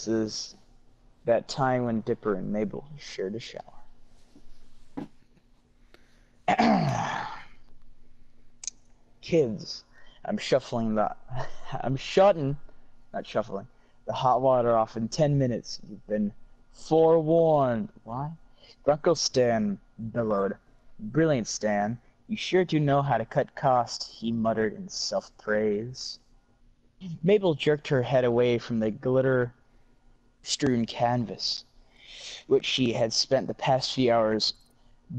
is that time when Dipper and Mable shared a shower. Kids, I'm not shuffling, the hot water off in 10 minutes. You've been forewarned. Why? Grunkle Stan bellowed. Brilliant, Stan. You sure do know how to cut costs, he muttered in self-praise. Mable jerked her head away from the glitter-strewn canvas, which she had spent the past few hours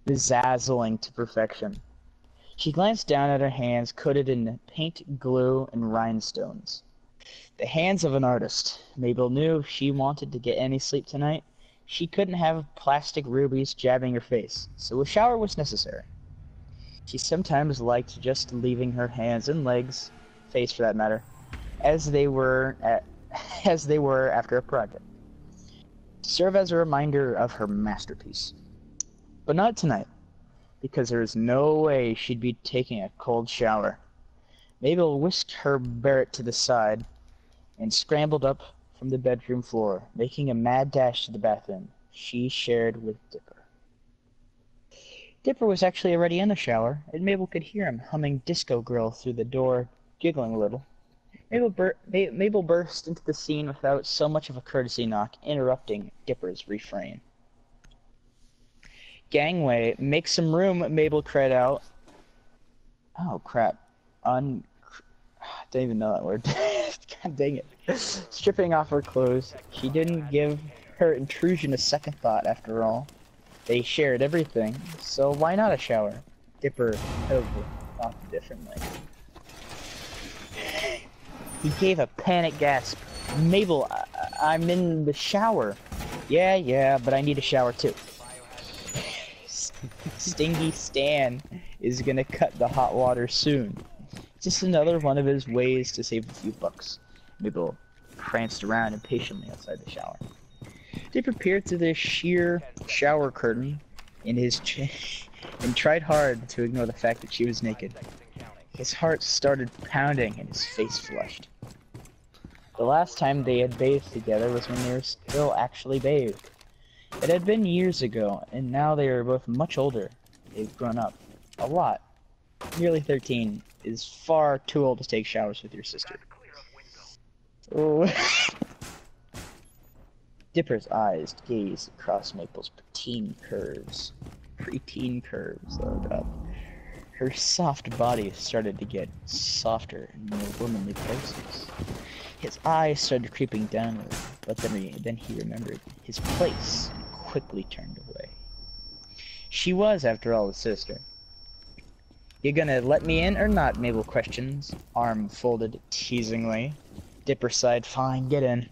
bezazzling to perfection. She glanced down at her hands, coated in paint, glue, and rhinestones. The hands of an artist. Mable knew if she wanted to get any sleep tonight, she couldn't have plastic rubies jabbing her face, so a shower was necessary. She sometimes liked just leaving her hands and legs, face for that matter, as they were after a project, to serve as a reminder of her masterpiece. But not tonight, because there was no way she'd be taking a cold shower. Mabel whisked her Barrett to the side and scrambled up from the bedroom floor, making a mad dash to the bathroom she shared with Dipper. Dipper was actually already in the shower, and Mabel could hear him humming Disco Girl through the door, giggling a little. Mabel burst into the scene without so much of a courtesy knock, interrupting Dipper's refrain. Gangway, make some room, Mabel cried out. Oh, crap. I don't even know that word. God dang it. Stripping off her clothes, she didn't give her intrusion a second thought, after all. They shared everything, so why not a shower? Dipper thought differently. He gave a panic gasp. Mabel, I'm in the shower. Yeah, but I need a shower too. Stingy Stan is gonna cut the hot water soon. Just another one of his ways to save a few bucks. Mabel pranced around impatiently outside the shower. Dipper peered through the sheer shower curtain in his and tried hard to ignore the fact that she was naked. His heart started pounding and his face flushed. The last time they had bathed together was when they were still actually bathed. It had been years ago, and now they are both much older. They've grown up. A lot. Nearly 13 is far too old to take showers with your sister. Oh. Dipper's eyes gazed across Maple's preteen curves. Oh god. Her soft body started to get softer in more womanly places. His eyes started creeping downward, but then he remembered his place and quickly turned away. She was, after all, his sister. You gonna let me in or not? Mabel questions, arm folded teasingly. Dipper sighed, fine, get in.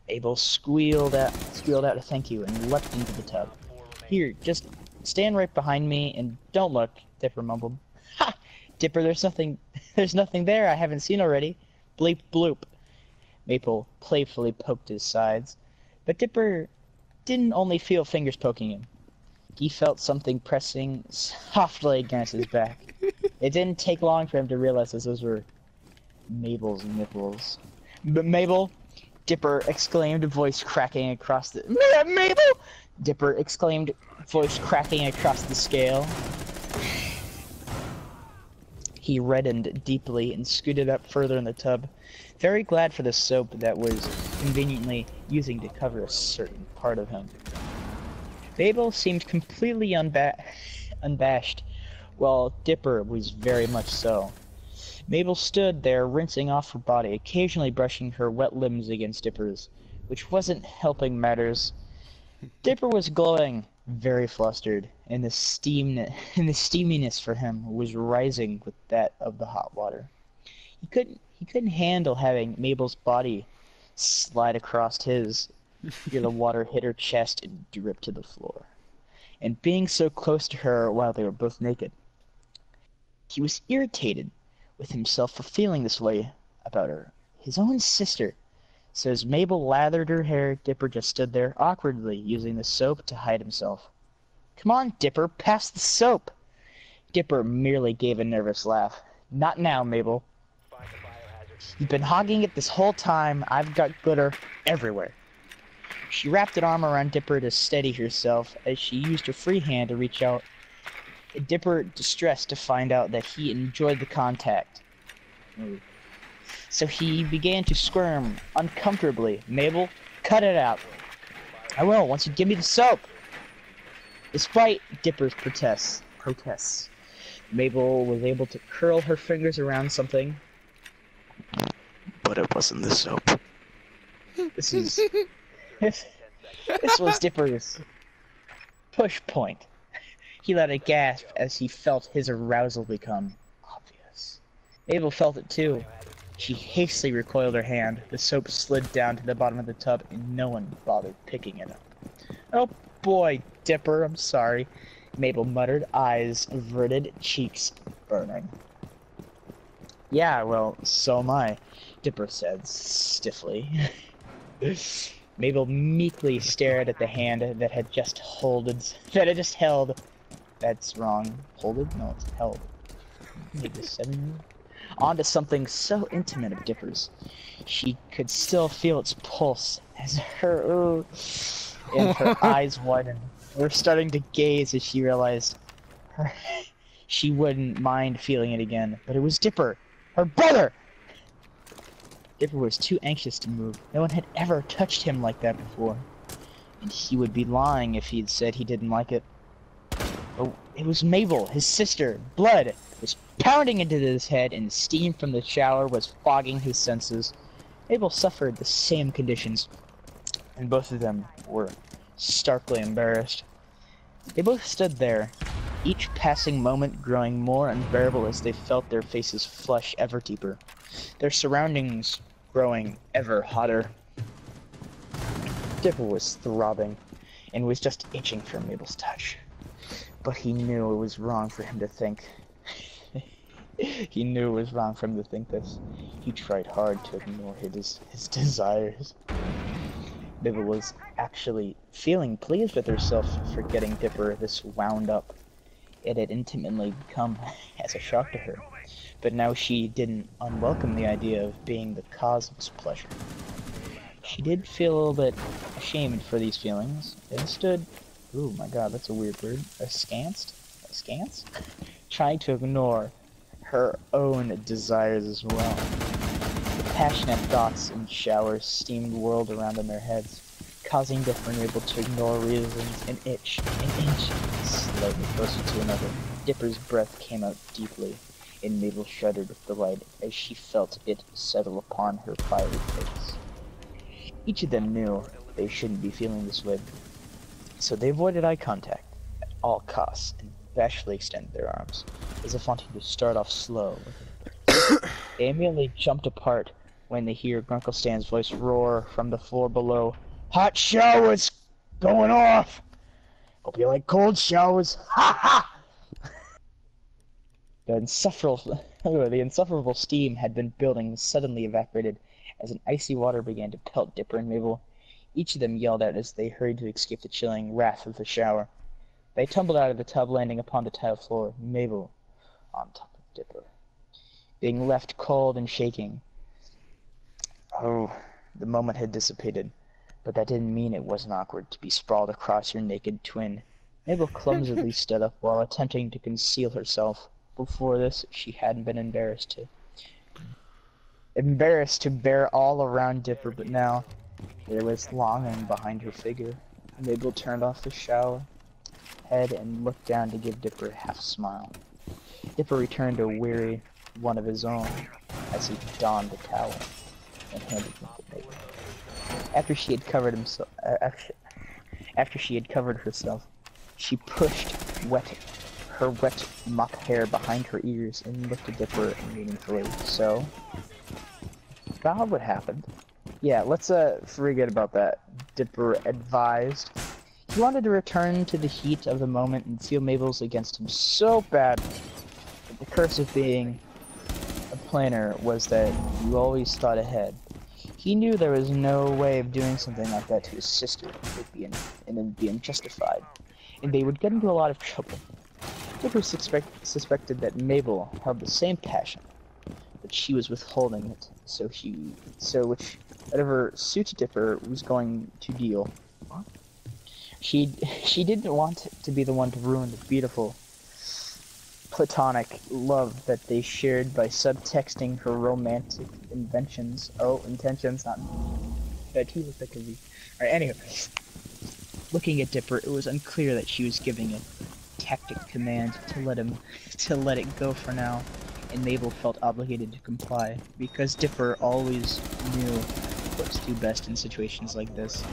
Mabel squealed out a thank you and leapt into the tub. Here, just stand right behind me and don't look, Dipper mumbled. Ha! Dipper, there's nothing there I haven't seen already. Bleep bloop. Maple playfully poked his sides, but Dipper didn't only feel fingers poking him. He felt something pressing softly against his back. It didn't take long for him to realize that those were Mabel's nipples. Mabel! Dipper exclaimed, voice cracking across the... Mabel! Dipper exclaimed, voice cracking across the scale. He reddened deeply and scooted up further in the tub, very glad for the soap that was conveniently using to cover a certain part of him. Mabel seemed completely unabashed, while Dipper was very much so. Mabel stood there, rinsing off her body, occasionally brushing her wet limbs against Dipper's, which wasn't helping matters. Dipper was glowing, very flustered, and the steaminess for him was rising with that of the hot water. He couldn't handle having Mabel's body slide across his, feel the water hit her chest and drip to the floor, and being so close to her while they were both naked. He was irritated with himself for feeling this way about her, his own sister. So as Mabel lathered her hair, Dipper just stood there, awkwardly using the soap to hide himself. Come on, Dipper, pass the soap! Dipper merely gave a nervous laugh. Not now, Mabel. You've been hogging it this whole time. I've got glitter everywhere. She wrapped an arm around Dipper to steady herself as she used her free hand to reach out. Dipper distressed to find out that he enjoyed the contact. So he began to squirm uncomfortably. Mable, cut it out. I will, once you give me the soap. Despite Dipper's protests, Mable was able to curl her fingers around something. But it wasn't the soap. This was Dipper's push point. He let a gasp as he felt his arousal become obvious. Mabel felt it too. She hastily recoiled her hand. The soap slid down to the bottom of the tub and no one bothered picking it up. Oh boy, Dipper, I'm sorry, Mabel muttered, eyes averted, cheeks burning. Yeah, well, so am I, Dipper said stiffly. Mabel meekly stared at the hand that had just held. That's wrong. Holded? No, it's held. Maybe 7 onto something so intimate of Dipper's. She could still feel its pulse as her eyes widened. We're starting to gaze as she realized she wouldn't mind feeling it again. But it was Dipper, her brother! Dipper was too anxious to move. No one had ever touched him like that before. And he would be lying if he'd said he didn't like it. Oh, it was Mable, his sister. Blood was pounding into his head and steam from the shower was fogging his senses. Mable suffered the same conditions, and both of them were starkly embarrassed. They both stood there, each passing moment growing more unbearable as they felt their faces flush ever deeper, their surroundings growing ever hotter. Dipper was throbbing and was just itching for Mabel's touch. But he knew it was wrong for him to think. He knew it was wrong for him to think this. He tried hard to ignore his desires. Mabel was actually feeling pleased with herself for getting Dipper this wound up. It had intimately come as a shock to her, but now she didn't unwelcome the idea of being the cause of his pleasure. She did feel a little bit ashamed for these feelings, and stood, ooh my god, that's a weird word, askance? Trying to ignore her own desires as well. The passionate thoughts and showers steamed whirled around in their heads, causing Dipper unable to ignore reasons, an inch, slightly closer to another. Dipper's breath came out deeply, and Mabel shuddered with delight as she felt it settle upon her fiery face. Each of them knew they shouldn't be feeling this way, so they avoided eye contact at all costs and bashfully extended their arms, as if wanting to start off slow. They immediately jumped apart when they hear Grunkle Stan's voice roar from the floor below. Hot showers going off! Hope you like cold showers! Ha ha! The insufferable steam had been building suddenly evaporated as an icy water began to pelt Dipper and Mabel. Each of them yelled out as they hurried to escape the chilling wrath of the shower. They tumbled out of the tub, landing upon the tile floor, Mabel on top of Dipper, being left cold and shaking. Oh, the moment had dissipated, but that didn't mean it wasn't awkward to be sprawled across your naked twin. Mabel clumsily stood up while attempting to conceal herself. Before this, she hadn't been embarrassed to bear all around Dipper, but now there was longing behind her figure. Mabel turned off the shower head and looked down to give Dipper a half smile. Dipper returned a weary one of his own as he donned the towel and handed it to Mabel. After she had covered herself, she pushed her wet mop hair behind her ears and looked at Dipper meaningfully. So, about what happened? Yeah, let's forget about that. Dipper advised. He wanted to return to the heat of the moment and feel Mabel's against him so bad. But the curse of being a planner was that you always thought ahead. He knew there was no way of doing something like that to his sister. It would be unjustified, and they would get into a lot of trouble. Dipper suspected that Mabel held the same passion, but she was withholding it, so whatever suit Dipper was going to deal. She didn't want to be the one to ruin the beautiful platonic love that they shared by subtexting her romantic intentions, not that he was sick of me. Alright, anyway. Looking at Dipper, it was unclear that she was giving a tactic command to let it go for now, and Mable felt obligated to comply, because Dipper always knew what to do best in situations like this.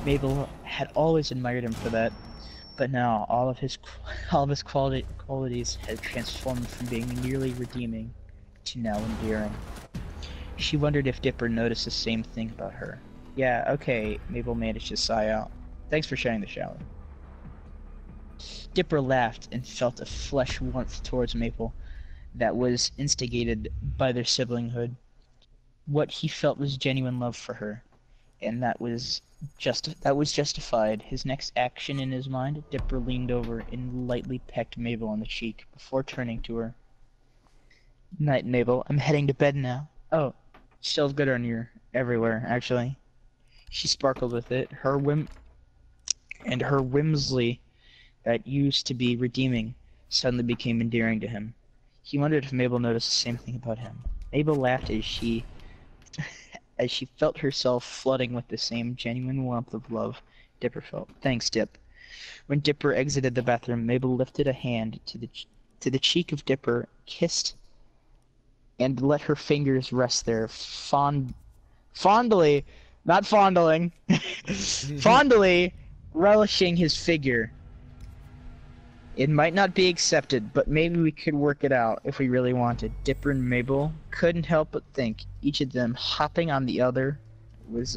Mable had always admired him for that, but now all of his qualities had transformed from being merely redeeming to now endearing. She wondered if Dipper noticed the same thing about her. Yeah, okay, Mable managed to sigh out. Thanks for sharing the shower. Dipper laughed and felt a flesh warmth towards Mable that was instigated by their siblinghood. What he felt was genuine love for her, and that was justified. His next action in his mind, Dipper leaned over and lightly pecked Mable on the cheek before turning to her. Night, Mable. I'm heading to bed now. Oh, still good on your everywhere, actually. She sparkled with it. Her whimsy that used to be redeeming suddenly became endearing to him. He wondered if Mable noticed the same thing about him. Mable laughed as she felt herself flooding with the same genuine warmth of love Dipper felt. Thanks, Dip. When Dipper exited the bathroom, Mable lifted a hand to the cheek of Dipper, kissed, and let her fingers rest there, fondly, not fondling, fondly relishing his figure. It might not be accepted, but maybe we could work it out if we really wanted. Dipper and Mable couldn't help but think each of them hopping on the other was